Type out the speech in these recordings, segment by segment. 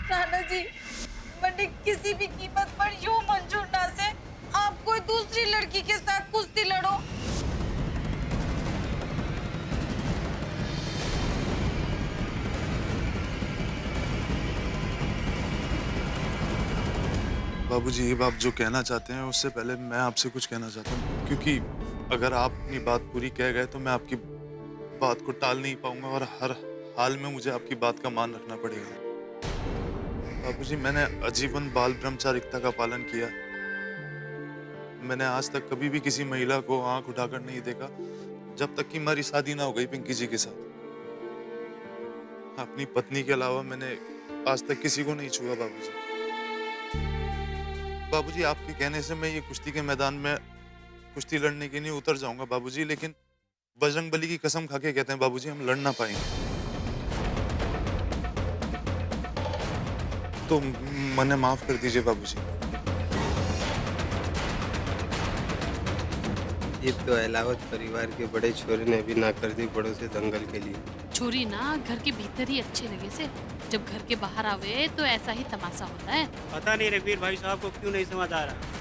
नाना जी, मैंने किसी भी कीमत पर यूं मंजूर ना से आप कोई दूसरी लड़की के साथ कुश्ती लड़ो। बाबूजी, अब आप जो कहना चाहते हैं उससे पहले मैं आपसे कुछ कहना चाहता हूँ, क्योंकि अगर आप अपनी बात पूरी कह गए तो मैं आपकी बात को टाल नहीं पाऊंगा और हर हाल में मुझे आपकी बात का मान रखना पड़ेगा। बाबूजी, मैंने आजीवन बाल ब्रह्मचारिता का पालन किया। मैंने आज तक कभी भी किसी महिला को आंख उठाकर नहीं देखा जब तक कि हमारी शादी ना हो गई पिंकी जी के साथ। अपनी पत्नी के अलावा मैंने आज तक किसी को नहीं छुआ। बाबूजी, आपके कहने से मैं ये कुश्ती के मैदान में कुश्ती लड़ने के लिए उतर जाऊंगा बाबूजी, लेकिन बजरंगबली की कसम खा के कहते हैं बाबूजी, हम लड़ ना पाएंगे। तो मने माफ कर दीजिए बाबूजी। ये तो अहलावत परिवार के बड़े छोरे ने भी ना कर दी बड़ों से दंगल के लिए। छोरी ना घर के भीतर ही अच्छे लगे से, जब घर के बाहर आवे तो ऐसा ही तमाशा होता है। पता नहीं रघुवीर भाई साहब को क्यों नहीं समझ आ रहा।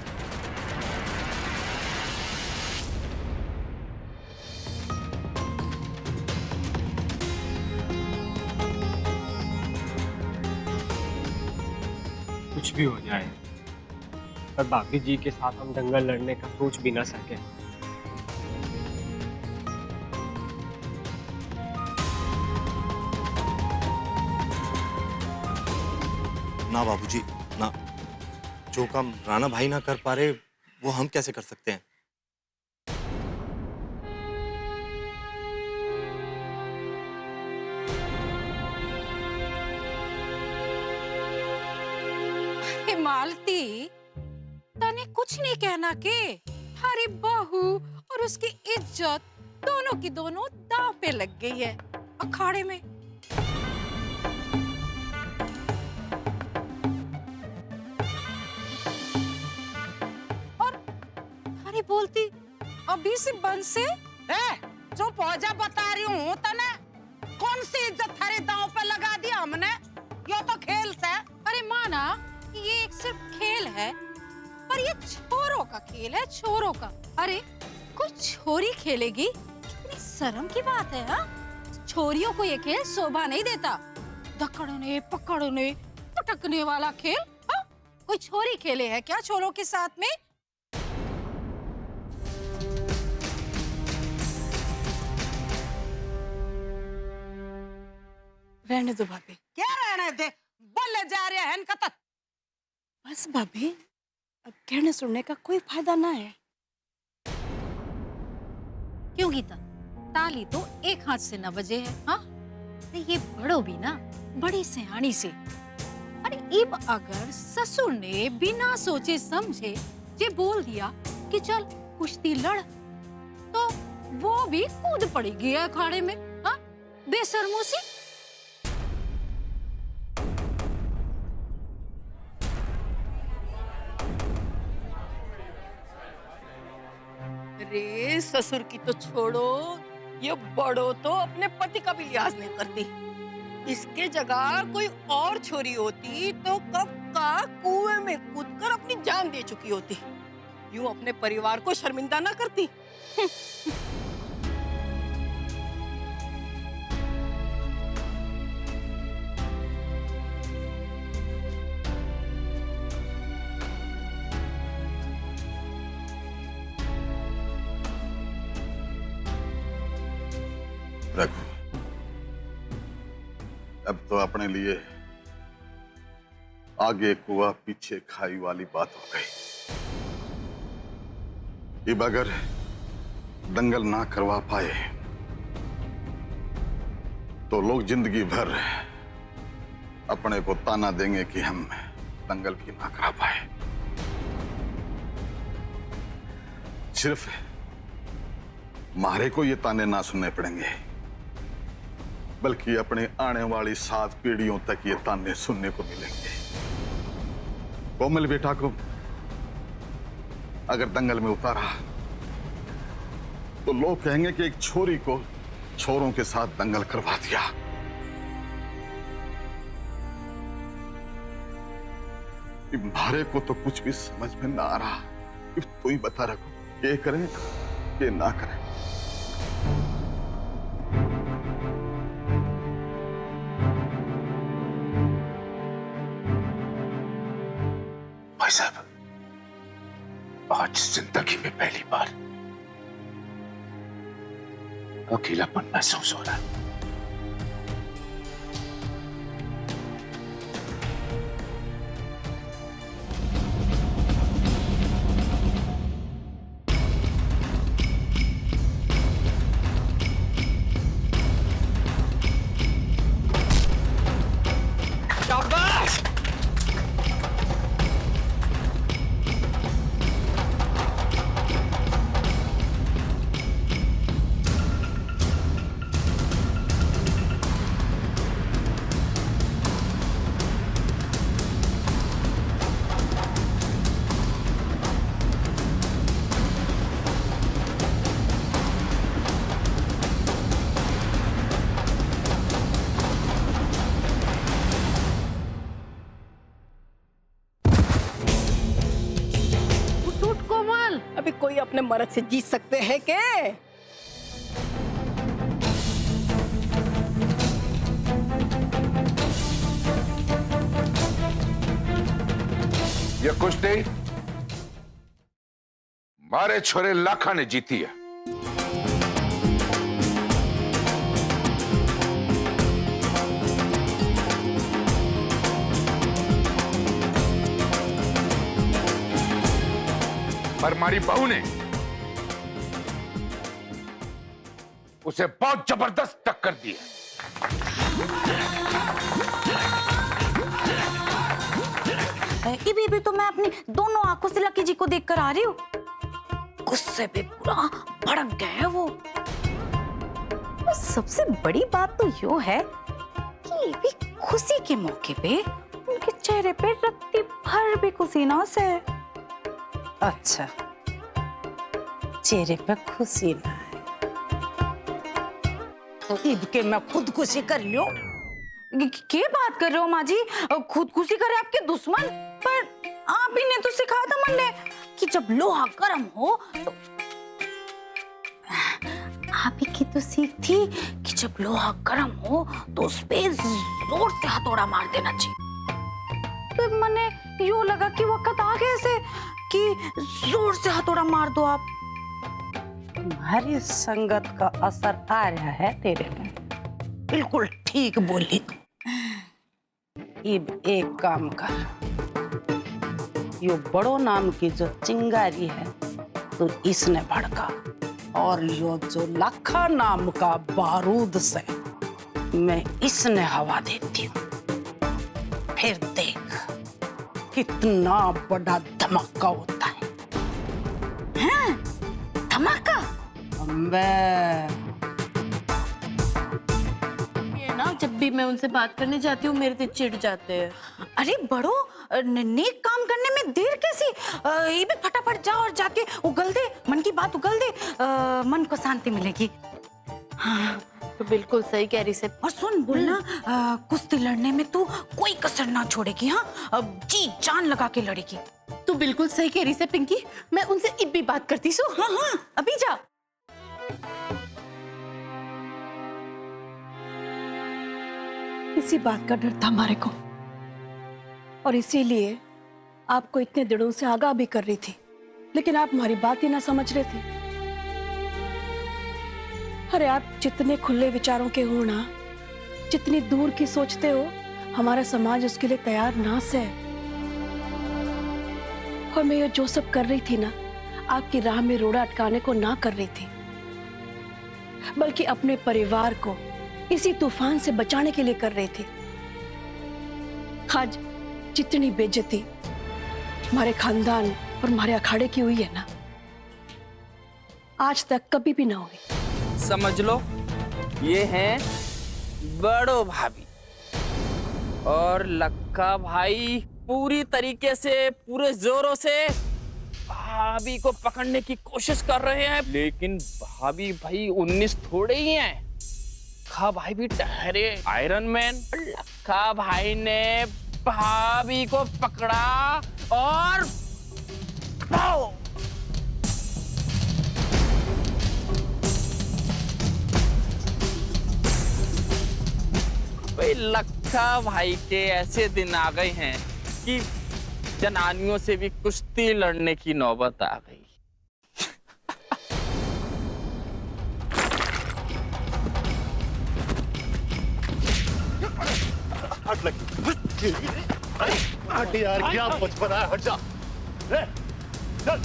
कुछ भी हो जाए, पर भाभी जी के साथ हम दंगल लड़ने का सोच भी ना सके। ना बाबूजी, ना। जो काम राणा भाई ना कर पा रहे वो हम कैसे कर सकते हैं? मालती, तने कुछ नहीं कहना के हमारी बहू और उसकी इज्जत दोनों की दोनों दांव पे लग गई है अखाड़े में। और हरी बोलती अभी से बंद से जो पौजा बता रही हूँ तने कौन सी इज्जत थारे दांव पे लगा दिया हमने। यो तो खेल से। अरे माना ये एक सिर्फ खेल है, पर ये छोरों का खेल है, छोरों का। अरे कोई छोरी खेलेगी, कितनी शर्म की बात है। हाँ, छोरियों को ये खेल शोभा नहीं देता। दकड़ने पकड़ने पटकने वाला खेल हाँ? कोई छोरी खेले है क्या छोरों के साथ में? रहने दो भाभी। क्या रहने दे, बोले जा रहे हैं इनका तो। बस भाभी, अब कहने सुनने का कोई फायदा ना है। क्यों गीता, ताली तो एक हाथ से न बजे है। हाँ, ये बड़ो भी ना बड़ी सियानी से। अरे इब अगर ससुर ने बिना सोचे समझे ये बोल दिया कि चल कुश्ती लड़, तो वो भी कूद पड़ेगी अखाड़े में। हाँ, बेशर्मों सी। अरे ससुर की तो छोड़ो, ये बड़ो तो अपने पति का भी लिहाज नहीं करती। इसके जगह कोई और छोरी होती तो कब का कुएं में कूदकर अपनी जान दे चुकी होती। यूं अपने परिवार को शर्मिंदा ना करती। रखो, अब तो अपने लिए आगे कुआ पीछे खाई वाली बात हो गई। अब अगर दंगल ना करवा पाए तो लोग जिंदगी भर अपने को ताना देंगे कि हम दंगल की ना करा पाए। सिर्फ मारे को ये ताने ना सुनने पड़ेंगे, बल्कि अपने आने वाली 7 पीढ़ियों तक ये ताने सुनने को मिलेंगे। कोमल बेटा को अगर दंगल में उतारा तो लोग कहेंगे कि एक छोरी को छोरों के साथ दंगल करवा दिया। भारे को तो कुछ भी समझ में ना आ रहा। तू ही बता रखो, ये करें ये ना करें। भाई साहब, आज जिंदगी में पहली बार अकेलापन महसूस हो रहा है। अभी कोई अपने मर्द से जीत सकते हैं क्या? ये कुश्ती मारे छोरे लाखा ने जीती है। पर हमारी बहू ने उसे बहुत जबरदस्त टक्कर दी है। भी तो मैं अपनी दोनों आंखों से लकी जी को देखकर आ रही हूँ। गुस्से पे पूरा भड़क गए हैं वो। और सबसे बड़ी बात तो यो है कि ये भी खुशी के मौके पे उनके चेहरे पे रत्ती भर भी खुशी ना से। अच्छा, चेहरे पे खुशी ना है तो ईब के मैं खुदकुशी कर लूं। क्या बात कर रहे हो माँ जी? खुदकुशी करे आपके दुश्मन? पर आप ही ने तो सिखाया था मन ने कि जब लोहा गर्म हो तो आप ही की तो सीख थी कि जब लोहा गर्म हो तो उस पे जोर से हथौड़ा मार देना चाहिए। तो मैंने यूं लगा कि वक्त आ गया ऐसे कि जोर से हथौड़ा मार दो आप। तुम्हारी संगत का असर आ रहा है तेरे में। बिल्कुल ठीक बोली। अब एक काम कर, यो बड़ो नाम की जो चिंगारी है तो इसने भड़का, और यो जो लाखा नाम का बारूद से मैं इसने हवा देती हूँ। फिर देख कितना बड़ा धमाका होता है। हैं? धमाका? ये ना जब भी मैं उनसे बात करने जाती हूँ मेरे से चिढ़ जाते हैं। अरे बड़ो, नेक काम करने में देर कैसी? ये भी फटाफट जा और जाके उगल दे, मन की बात उगल दे, मन को शांति मिलेगी। हाँ तो बिल्कुल सही कह रही से। और सुन बोलना, कुश्ती लड़ने में तू कोई कसर ना छोड़ेगी। हाँ, जी जान लगा के लड़ेगी। तू बिल्कुल सही कह रही से पिंकी, मैं उनसे अब भी बात करती सो। हाँ हाँ, अभी जा। इसी बात का डर था हमारे को, और इसीलिए आपको इतने दिनों से आगाह भी कर रही थी, लेकिन आप हमारी बात ही ना समझ रहे थे। अरे आप जितने खुले विचारों के हो ना, जितनी दूर की सोचते हो, हमारा समाज उसके लिए तैयार ना से है। और मैं ये जो सब कर रही थी ना, आपकी राह में रोड़ा अटकाने को ना कर रही थी, बल्कि अपने परिवार को इसी तूफान से बचाने के लिए कर रही थी। आज जितनी बेइज्जती हमारे खानदान और हमारे अखाड़े की हुई है ना, आज तक कभी भी ना हुई। समझ लो ये हैं बड़ो भाभी, और लक्का भाई पूरी तरीके से, पूरे जोरों से भाभी को पकड़ने की कोशिश कर रहे हैं, लेकिन भाभी भाई 19 थोड़े ही हैं। लक्का भाई भी ठहरे आयरन मैन, लक्का भाई ने भाभी को पकड़ा और पाओ। भाई लक्का भाई के ऐसे दिन आ गए हैं कि जनानियों से भी कुश्ती लड़ने की नौबत आ गई। हट लगी। हट यार, क्या बचपन है, हट जा। ले, चल।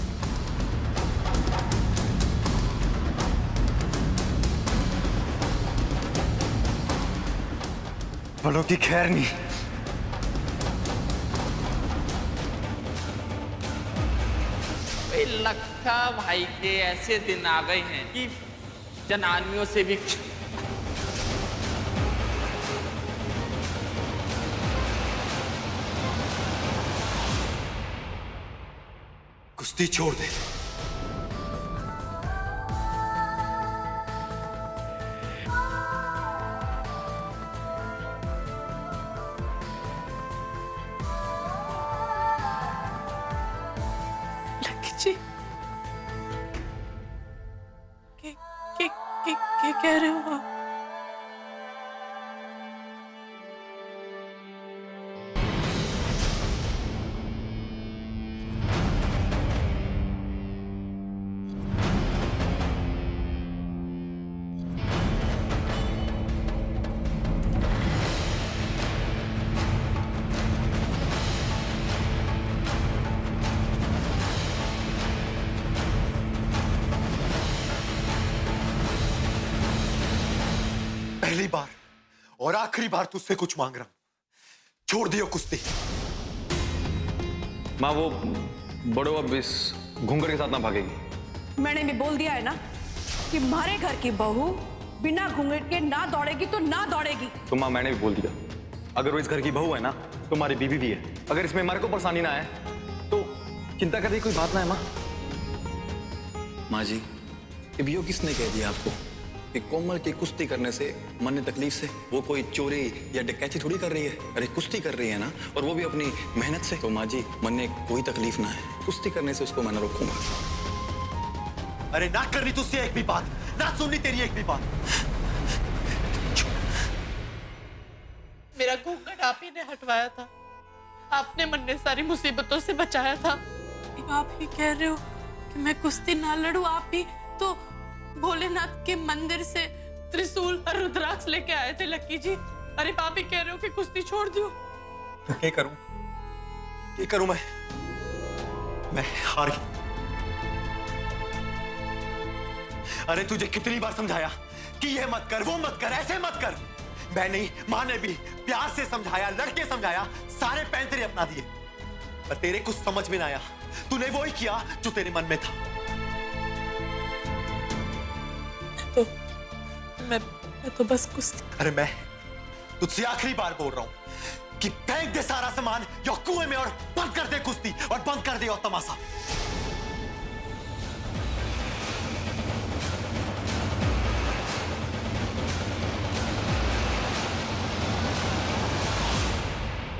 बड़ों की खैर नहीं। भाई लक्का भाई के ऐसे दिन आ गए हैं कि जनानियों से भी कुश्ती छोड़ दे। लकी जी, क्या कह रहे हो आप? पहली बार और आखिरी बार तुझसे कुछ मांग रहा हूं, छोड़ दियो कुश्ती। माँ वो बड़ो अब इस घूंघट के साथ ना भागेगी। मैंने भी बोल दिया है ना कि हमारे घर की बहू बिना घूंघट के ना दौड़ेगी तो ना दौड़ेगी। तो माँ मैंने भी बोल दिया, अगर वो इस घर की बहू है ना तो हमारी बीवी भी है। अगर इसमें हमारे को परेशानी ना आए तो चिंता करने की कोई बात ना है। माँ जी, ये किसने कह दिया आपको कि कोमल की कुश्ती करने से मन ने तकलीफ से? वो कोई चोरी या डकैती थोड़ी कर रही है, अरे कुश्ती कर रही है ना, और वो भी अपनी मेहनत से। तो माँ जी, मन ने कोई तकलीफ ना है, कुश्ती करने से उसको मैं न रोकूंगा। अरे ना करनी तुझसे एक भी बात, ना सुननी तेरी एक भी बात। मेरा घूंघट आप ही ने हटवाया था, आपने मन ने सारी मुसीबतों से बचाया था। आप ही कह रहे हो कि मैं कुश्ती ना लड़ूं? आप भी तो भोलेनाथ के मंदिर से त्रिशूल और रुद्राक्ष लेके आए थे लक्की जी। अरे आप ही कह रहे हो कि कुश्ती छोड़ दियो। तो क्या करूं मैं हार गया। अरे तुझे कितनी बार समझाया कि ये मत कर, वो मत कर, ऐसे मत कर। मैं नहीं, माँ ने भी प्यार से समझाया, लड़के समझाया, सारे पैन तेरे अपना दिए, पर तेरे कुछ समझ में ना आया। तूने वो ही किया जो तेरे मन में था। मैं तो बस कुश्ती। अरे मैं तुझसे आखिरी बार बोल रहा हूं कि फेंक दे सारा सामान या कुएं में और बंद कर दे कुश्ती और बंद कर दे और तमाशा।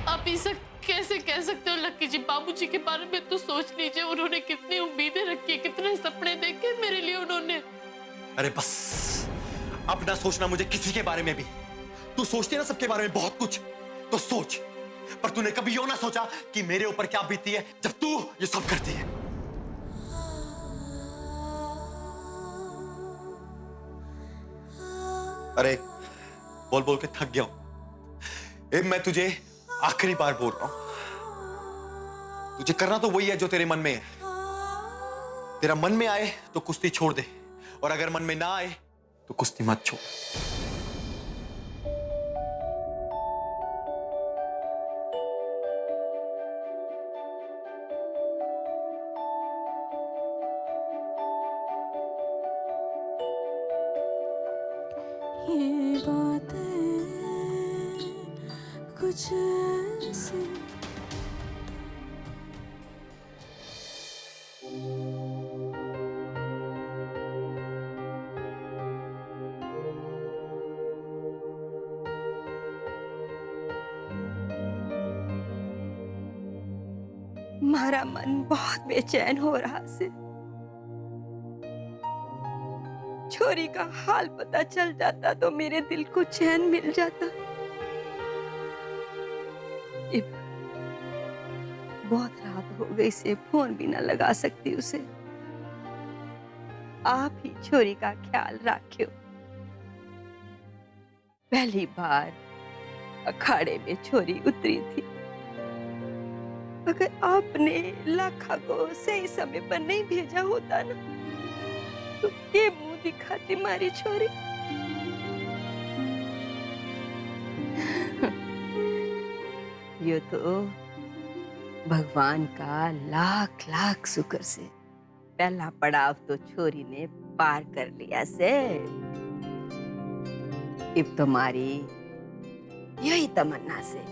आप इसे कैसे कह सकते हो लक्की जी? बाबूजी के बारे में तो सोच लीजिए, उन्होंने कितनी उम्मीदें रखी, कितने सपने देखे मेरे लिए उन्होंने। अरे बस, अब ना सोचना मुझे किसी के बारे में भी। तू सोचती है ना सबके बारे में बहुत कुछ, तो सोच, पर तूने कभी यो ना सोचा कि मेरे ऊपर क्या बीतती है जब तू ये सब करती है। अरे बोल बोल के थक गया हूं। मैं तुझे आखिरी बार बोल रहा हूं, तुझे करना तो वही है जो तेरे मन में है। तेरा मन में आए तो कुश्ती छोड़ दे, और अगर मन में ना आए तो कुश्ती मत छोड़। ये बातें कुछ ऐसी मारा मन बहुत बेचैन हो रहा से। छोरी का हाल पता चल जाता तो मेरे दिल को चैन मिल जाता। बहुत रात हो गई से फोन भी ना लगा सकती उसे। आप ही छोरी का ख्याल रखियो। पहली बार अखाड़े में छोरी उतरी थी। अगर आपने लाखा को सही समय पर नहीं भेजा होता ना तो ये मुंह दिखाती मारी छोरी। ये तो भगवान का लाख लाख शुक्र से पहला पड़ाव तो छोरी ने पार कर लिया से। अब तुम्हारी यही तमन्ना से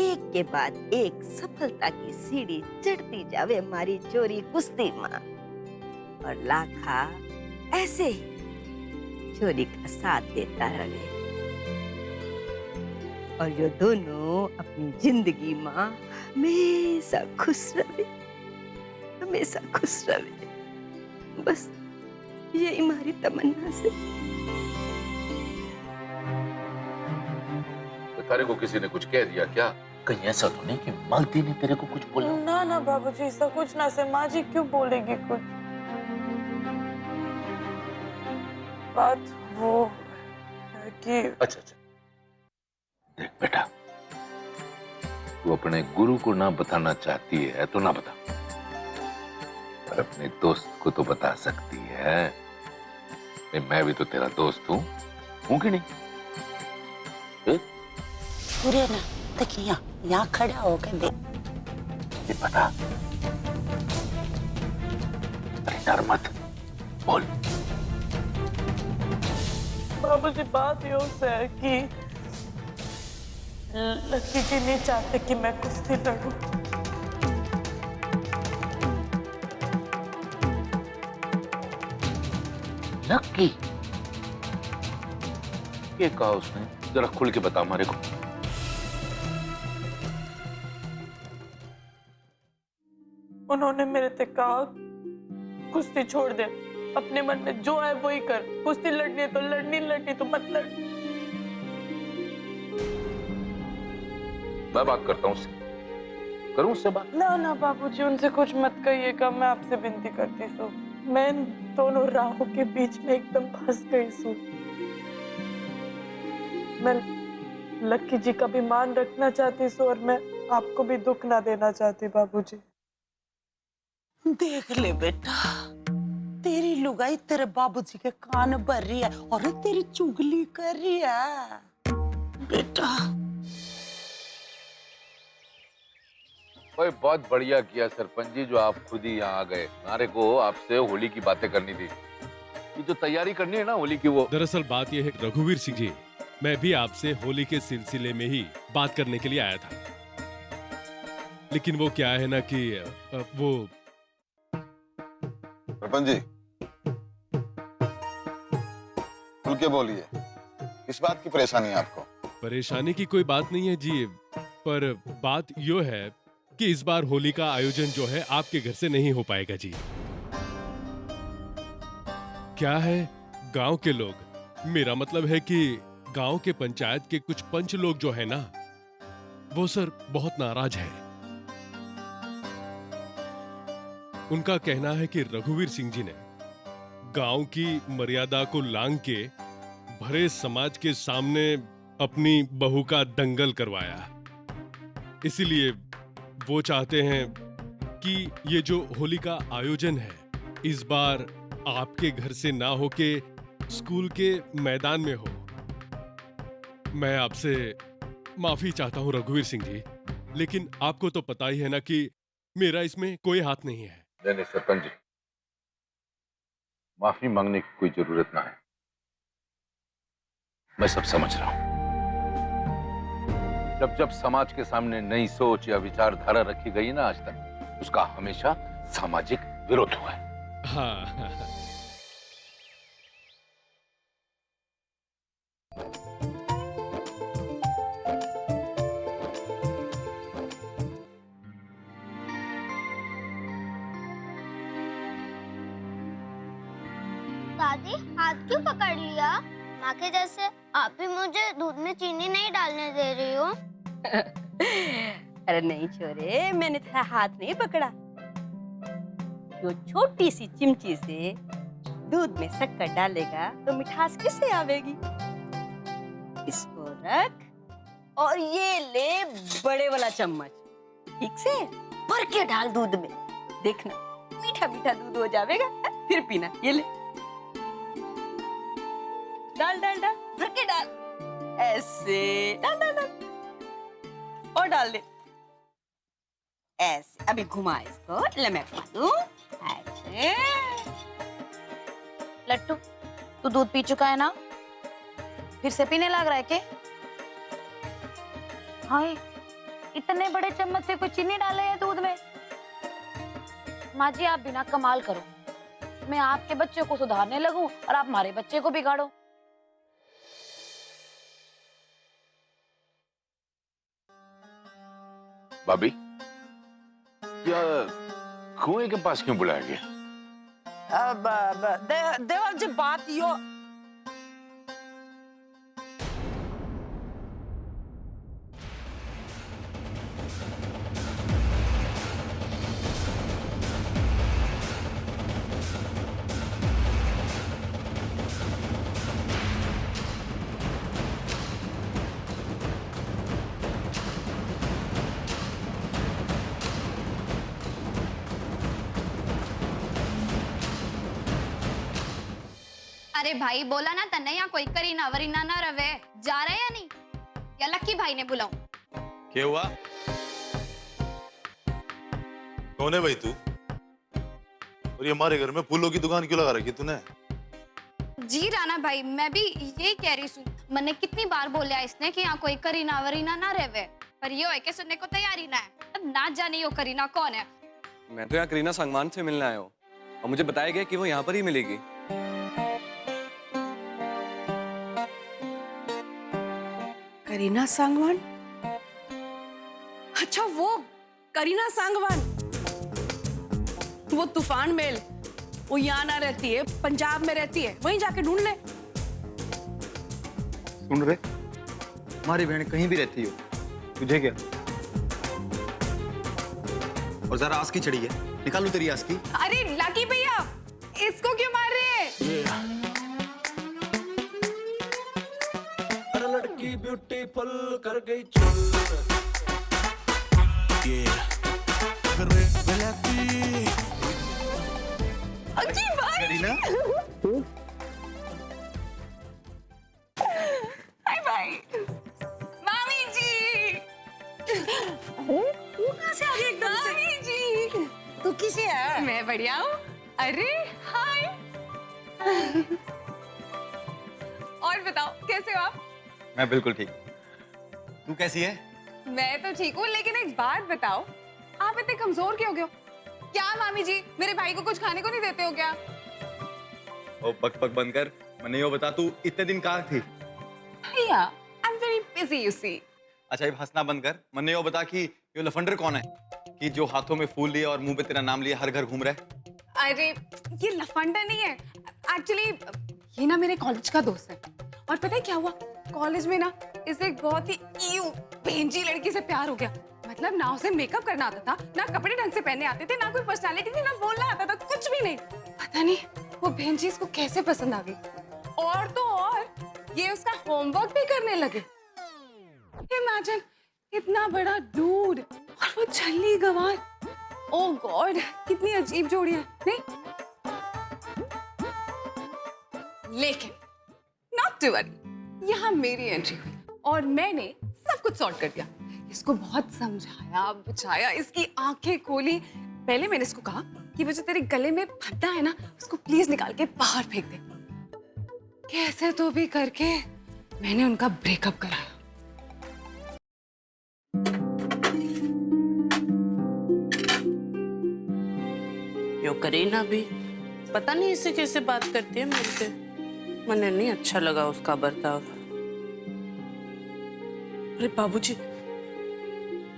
एक के बाद एक सफलता की सीढ़ी चढ़ती जावे हमारी चोरी कुश्ती मां, और लाखा ऐसे ही चोरी का साथ देता रहे और ये दोनों अपनी जिंदगी में हमेशा खुश रहे, हमेशा खुश रहे। बस यही हमारी तमन्ना से। तारे को किसी ने कुछ कह दिया क्या? कहीं ऐसा तो नहीं कि मालती ने तेरे को कुछ बोला? ना ना बाबूजी, ऐसा कुछ ना से। माँ जी क्यों बोलेगी कुछ? बात वो है कि अच्छा अच्छा, देख बेटा, तू अपने गुरु को ना बताना चाहती है तो ना बता, पर अपने दोस्त को तो बता सकती है। मैं भी तो तेरा दोस्त हूँ कि नहीं? पूरे ना तक यहाँ खड़ा होकर देख। पता, अरे डर मत, बोल। बाबूजी बात ये है कि लकी जी नहीं चाहते कि मैं कुश्ती लड़ूं। लकी? ये कहा उसने? जरा खुल के बता हमारे को। उन्होंने मेरे से कहा कुश्ती छोड़ दे, अपने मन में जो है वही कर, कुश्ती लड़नी है तो लड़नी, लड़नी तो मत लड़। मैं बात करता हूँ उससे, करूँ उससे बात? ना ना बाबूजी, उनसे कुछ मत कहिएगा, मैं आपसे विनती करती हूँ। मैं इन दोनों राहों के बीच में एकदम फंस गई हूँ। मैं लक्की जी का भी मान रखना चाहती हूँ और मैं आपको भी दुख ना देना चाहती बाबूजी। देख ले बेटा, तेरी लुगाई तेरे बाबूजी के कान भर रही है और तेरी चुगली कर रही है बेटा। भाई बहुत बढ़िया किया सरपंच जी जो आप खुद ही यहाँ आ गए। हमारे को आपसे होली की बातें करनी थी, ये जो तैयारी करनी है ना होली की वो। दरअसल बात यह है रघुवीर सिंह जी, मैं भी आपसे होली के सिलसिले में ही बात करने के लिए आया था, लेकिन वो क्या है ना कि वो सरपंच जी खुल के बोलिए, किस बात की परेशानी है आपको? परेशानी की कोई बात नहीं है जी, पर बात यो है कि इस बार होली का आयोजन जो है आपके घर से नहीं हो पाएगा जी। क्या है, गांव के लोग, मेरा मतलब है कि गांव के पंचायत के कुछ पंच लोग जो है ना, वो सर बहुत नाराज है। उनका कहना है कि रघुवीर सिंह जी ने गांव की मर्यादा को लांघ के भरे समाज के सामने अपनी बहू का दंगल करवाया। इसीलिए वो चाहते हैं कि ये जो होली का आयोजन है इस बार आपके घर से ना होके स्कूल के मैदान में हो। मैं आपसे माफी चाहता हूं रघुवीर सिंह जी, लेकिन आपको तो पता ही है ना कि मेरा इसमें कोई हाथ नहीं है। नहीं सरपंच जी, माफी मांगने की कोई जरूरत ना है, मैं सब समझ रहा हूं। जब जब समाज के सामने नई सोच या विचारधारा रखी गई ना आज तक, उसका हमेशा सामाजिक विरोध हुआ है। हाँ। दादी हाथ क्यों पकड़ लिया? माँ के जैसे आप भी मुझे दूध में चीनी नहीं डालने दे रही हो। अरे नहीं छोरे, मैंने तेरा हाथ नहीं पकड़ा। जो छोटी सी चिमची से दूध में शक्कर डालेगा तो मिठास किससे आवेगी? इसको रख और ये ले बड़े वाला चम्मच, ठीक से भर के डाल दूध में। देखना मीठा मीठा दूध हो जाएगा, फिर पीना। ये ले, डाल डाल डाल, भर के डाल, ऐसे डाल डाल डाल और डाल दे ऐसे। अभी घुमा इसको, ले मैं घुमा दूं ऐसे। लट्टू, तू दूध पी चुका है ना? फिर से पीने लग रहा है के? हाय, इतने बड़े चम्मच से कोई चीनी डाले है दूध में? माँ जी आप बिना कमाल करो, मैं आपके बच्चे को सुधारने लगूं और आप हमारे बच्चे को बिगाड़ो। भाभी, क्या कुएं के पास क्यों बुलाया गया? अब देवर जी बात यो अरे भाई बोला ना तन्ने यहाँ कोई करीना वरीना ना रवे। जा रहे या नहीं? या लक्की भाई ने बुलाऊं? क्या हुआ? कौन है भाई तू? और ये हमारे घर में फूलों की दुकान क्यों लगा रखी तूने? जी राणा भाई, मैं भी यही कह रही हूँ। मैंने कितनी बार बोला इसने कि यहाँ कोई करीना वरीना ना रहे, पर ये है कि सुनने को तैयार ही ना है। अब ना जाने यो करीना कौन है। मैं तो यहाँ करीना सांगवान से मिलने आया हूँ और मुझे बताया गया कि वो यहाँ पर ही मिलेगी। करीना सांगवान? अच्छा वो करीना सांगवान, वो तूफान मेल, वो यहाँ ना रहती है, पंजाब में रहती है, वहीं जाके ढूंढ ले। सुन रहे, हमारी बहन कहीं भी रहती हो, तुझे क्या? और जरा आस की चढ़ी है, निकालू तेरी आस की। अरे लाकी भैया, इसको क्यों मार रहे हैं? लड़की ब्यूटीफुल कर गई चुल। अजी भाई, हाय भाई, मामी जी। वो कहाँ से आ गई एकदम से? मामी जी, तू किसे है? मैं बढ़िया हूँ। अरे हाय। और बताओ कैसे हो आप? मैं बिल्कुल ठीक। तू कैसी है? मैं तो ठीक हूँ, लेकिन एक बात बताओ, आप इतने कमजोर क्यों हो गए हो? क्या मामी जी, मेरे भाई को कुछ खाने को नहीं देते हो क्या? ओ पक पक बंद कर। मैंने यो बता, तू इतने दिन कहाँ थी? भैया, I'm very busy, you see. अच्छा ये हंसना बंद कर। मैंने यो बता कि यो लफंडर कौन है कि जो हाथों में फूल लिए और मुंह पे तेरा नाम लिए हर घर घूम रहा है? अरे ये लफंडर नहीं है, एक्चुअली ये ना मेरे कॉलेज का दोस्त है। और पता है क्या हुआ, कॉलेज में ना इसे एक बहुत ही भेंजी लड़की से प्यार हो गया। मतलब ना उसे मेकअप करना आता था, ना कपड़े ढंग से पहनने आते थे, ना कोई पर्सनालिटी थी, ना बोलना आता था, कुछ भी नहीं। पता नहीं वो भेंजी इसको कैसे पसंद आ गई। और तो और ये उसका होमवर्क भी करने लगे। इमेजिन, इतना बड़ा डूड और वो छल्ली गंवार। ओह गॉड, कितनी अजीब जोड़ी है, नहीं? लेकिन नॉट टू वरी, यहाँ मेरी एंट्री हुई और मैंने सब कुछ सॉर्ट कर दिया। इसको बहुत समझाया बुझाया, इसकी आंखें खोली। पहले मैंने इसको कहा कि वो जो तेरे गले में फंदा है ना, उसको प्लीज निकाल के बाहर फेंक दे। कैसे तो भी करके मैंने उनका ब्रेकअप कराया। यो करीना भी पता नहीं इससे कैसे बात करती है मेरे से। मुझे नहीं अच्छा लगा उसका बर्ताव। अरे बाबूजी,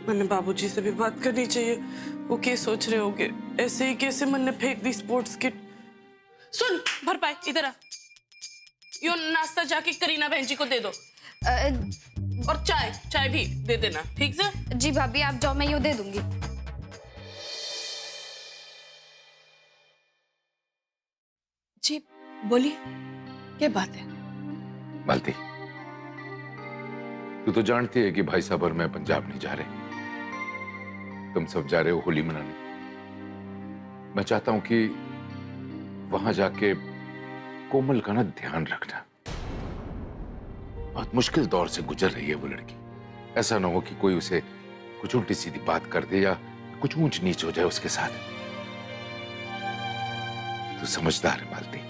मैंने बाबूजी से भी बात करनी चाहिए। वो क्या सोच रहे होगे? ऐसे ही कैसे मन ने फेंक दी स्पोर्ट्स किट। सुन भरपाई इधर आ, यो नाश्ता जाके करीना बहन जी को दे दो और चाय भी दे देना, ठीक से? जी भाभी आप जाओ, मैं यो दे दूंगी। जी बोलिए, क्या बात है? मालती, तू तो जानती है कि भाई साहब और मैं पंजाब नहीं जा रहे, तुम सब जा रहे हो होली मनाने। मैं चाहता हूं कि वहां जाके कोमल का ना ध्यान रखना। बहुत मुश्किल दौर से गुजर रही है वो लड़की। ऐसा ना हो कि कोई उसे कुछ उल्टी सीधी बात कर दे या कुछ ऊंच नीच हो जाए उसके साथ। तू समझदार है मालती,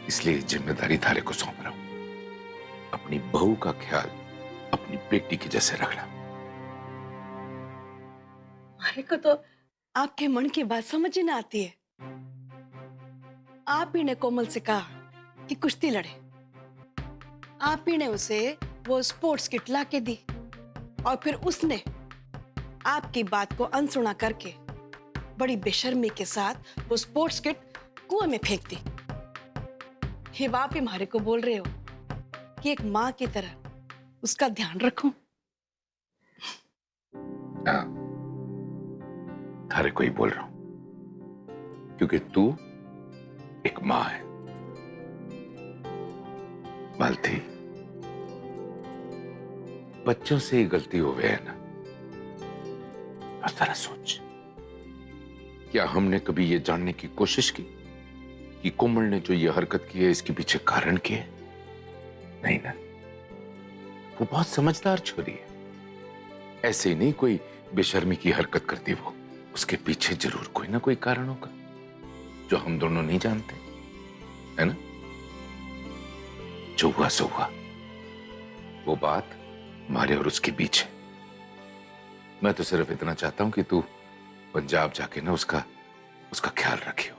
इसलिए जिम्मेदारी थारे को सौंप रहा हूं। अपनी बहू का ख्याल अपनी बेटी के जैसे रखना। हमारे को तो आपके मन की बात समझ ही ना आती है। आप ही ने कोमल से कहा कि कुश्ती लड़े, आप ही ने उसे वो स्पोर्ट्स किट ला के दी और फिर उसने आपकी बात को अनसुना करके बड़ी बेशर्मी के साथ वो स्पोर्ट्स किट कुएं में फेंक दी। ये आप ही हमारे को बोल रहे हो कि एक माँ की तरह उसका ध्यान रखूं? हाँ, थारे को ही बोल रहा हूं, क्योंकि तू एक माँ है। मालती, बच्चों से ही गलती हो गई है ना। और जरा सोच, क्या हमने कभी ये जानने की कोशिश की कि कोमल ने जो ये हरकत की है इसके पीछे कारण क्या है? नहीं ना, वो बहुत समझदार छोरी है। ऐसे ही नहीं कोई बेशर्मी की हरकत करती वो, उसके पीछे जरूर कोई ना कोई कारण होगा जो हम दोनों नहीं जानते, है ना? जो हुआ सो हुआ, वो बात हमारे और उसके बीच है। मैं तो सिर्फ इतना चाहता हूं कि तू पंजाब जाके ना उसका ख्याल रखियो।